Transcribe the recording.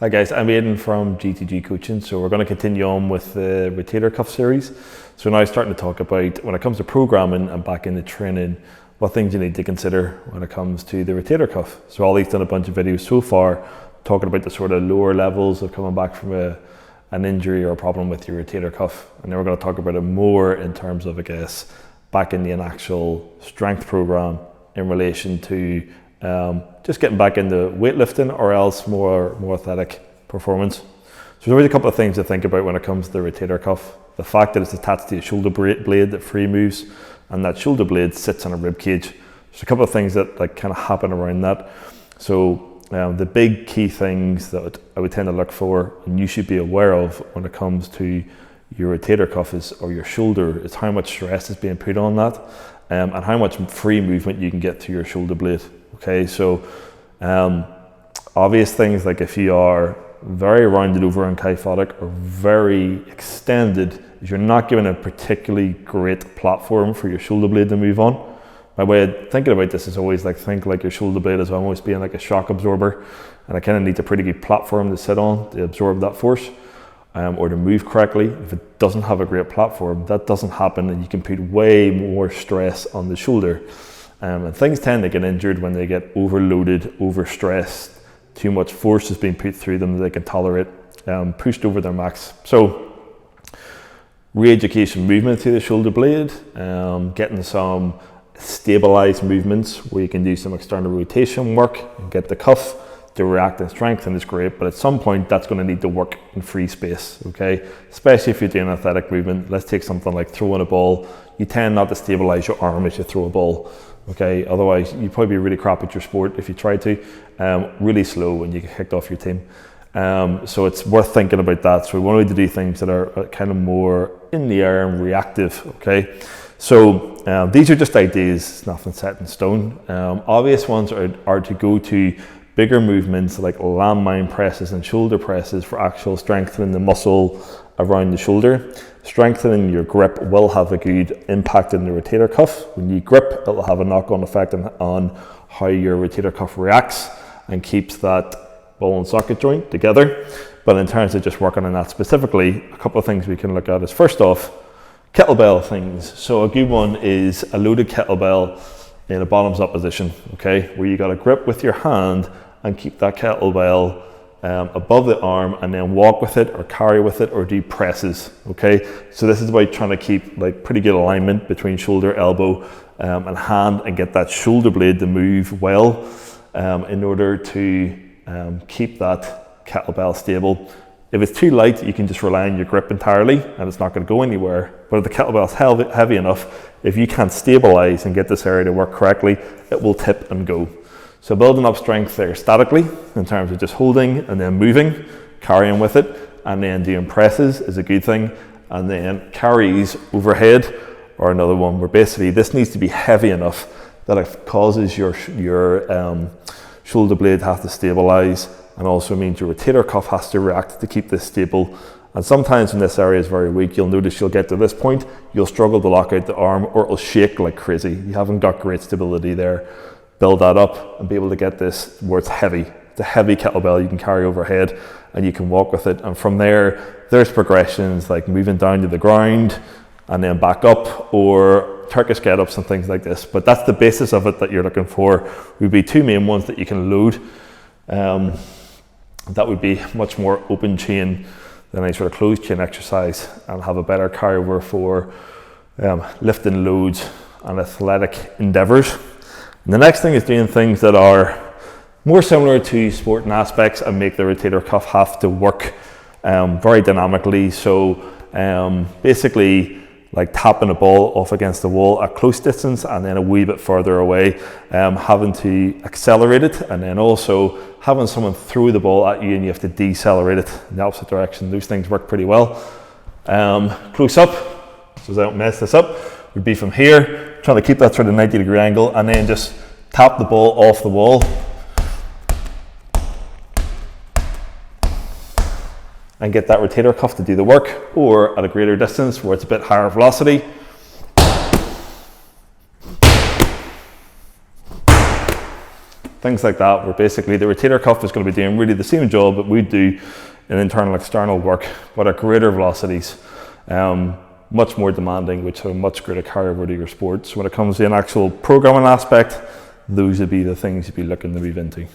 Hi guys, I'm Aidan from GTG Coaching. So we're going to continue on with the rotator cuff series. So now starting to talk about, when it comes to programming and back into training, what things you need to consider when it comes to the rotator cuff. So Ollie's done a bunch of videos so far talking about the sort of lower levels of coming back from an injury or a problem with your rotator cuff. And then we're going to talk about it more in terms of, I guess, back into an actual strength program in relation to just getting back into weightlifting or else more athletic performance. So there's always a couple of things to think about when it comes to the rotator cuff. The fact that it's attached to a shoulder blade that free moves, and that shoulder blade sits on a rib cage. There's a couple of things that kind of happen around that. So the big key things that I would tend to look for and you should be aware of when it comes to your rotator cuff or your shoulder is how much stress is being put on that and how much free movement you can get to your shoulder blade. Okay, so obvious things like if you are very rounded over and kyphotic or very extended, is you're not given a particularly great platform for your shoulder blade to move on. My way of thinking about this is always think like your shoulder blade is almost being like a shock absorber, and it kind of needs a pretty good platform to sit on to absorb that force or to move correctly. If it doesn't have a great platform, that doesn't happen, and you can put way more stress on the shoulder. And things tend to get injured when they get overloaded, overstressed, too much force is being put through them that they can tolerate, pushed over their max. So re-education movement through the shoulder blade, getting some stabilized movements where you can do some external rotation work and get the cuff to react and strengthen is great, but at some point that's going to need to work in free space, okay? Especially if you're doing athletic movement. Let's take something like throwing a ball. You tend not to stabilize your arm as you throw a ball. Okay, otherwise you'd probably be really crap at your sport if you try to, really slow when you get kicked off your team. So it's worth thinking about that. So we wanted to do things that are kind of more in the air and reactive, okay? So these are just ideas, nothing set in stone. Obvious ones are to go to bigger movements like landmine presses and shoulder presses for actual strengthening the muscle around the shoulder. Strengthening your grip will have a good impact in the rotator cuff. When you grip, it'll have a knock-on effect on how your rotator cuff reacts and keeps that ball and socket joint together. But in terms of just working on that specifically, a couple of things we can look at is, first off, kettlebell things. So a good one is a loaded kettlebell in a bottoms up position, okay, where you got to grip with your hand and keep that kettlebell above the arm and then walk with it or carry with it or do presses, okay? So this is about trying to keep pretty good alignment between shoulder, elbow and hand and get that shoulder blade to move well in order to keep that kettlebell stable. If it's too light, you can just rely on your grip entirely and it's not going to go anywhere. But if the kettlebell is heavy enough, if you can't stabilize and get this area to work correctly, it will tip and go. So building up strength there statically in terms of just holding and then moving, carrying with it, and then doing presses is a good thing. And then carries overhead or another one where basically this needs to be heavy enough that it causes your shoulder blade to have to stabilize, and also means your rotator cuff has to react to keep this stable. And sometimes when this area is very weak, you'll notice you'll get to this point, you'll struggle to lock out the arm or it'll shake like crazy. You haven't got great stability there. Build that up and be able to get this where it's heavy. It's a heavy kettlebell you can carry overhead and you can walk with it. And from there, there's progressions like moving down to the ground and then back up, or Turkish get-ups and things like this. But that's the basis of it that you're looking for. Would be two main ones that you can load. That would be much more open chain than any sort of closed chain exercise, and have a better carryover for lifting loads and athletic endeavors. And the next thing is doing things that are more similar to sporting aspects and make the rotator cuff have to work very dynamically. So basically like tapping a ball off against the wall at close distance and then a wee bit further away, having to accelerate it, and then also having someone throw the ball at you and you have to decelerate it in the opposite direction. Those things work pretty well. Close up, so I don't mess this up, would be from here, trying to keep that sort of 90-degree angle and then just tap the ball off the wall and get that rotator cuff to do the work, or at a greater distance where it's a bit higher velocity. things like that, where basically the rotator cuff is going to be doing really the same job that we do in internal external work, but at greater velocities, much more demanding, which have a much greater carryover to your sport. So when it comes to an actual programming aspect, those would be the things you'd be looking to move into.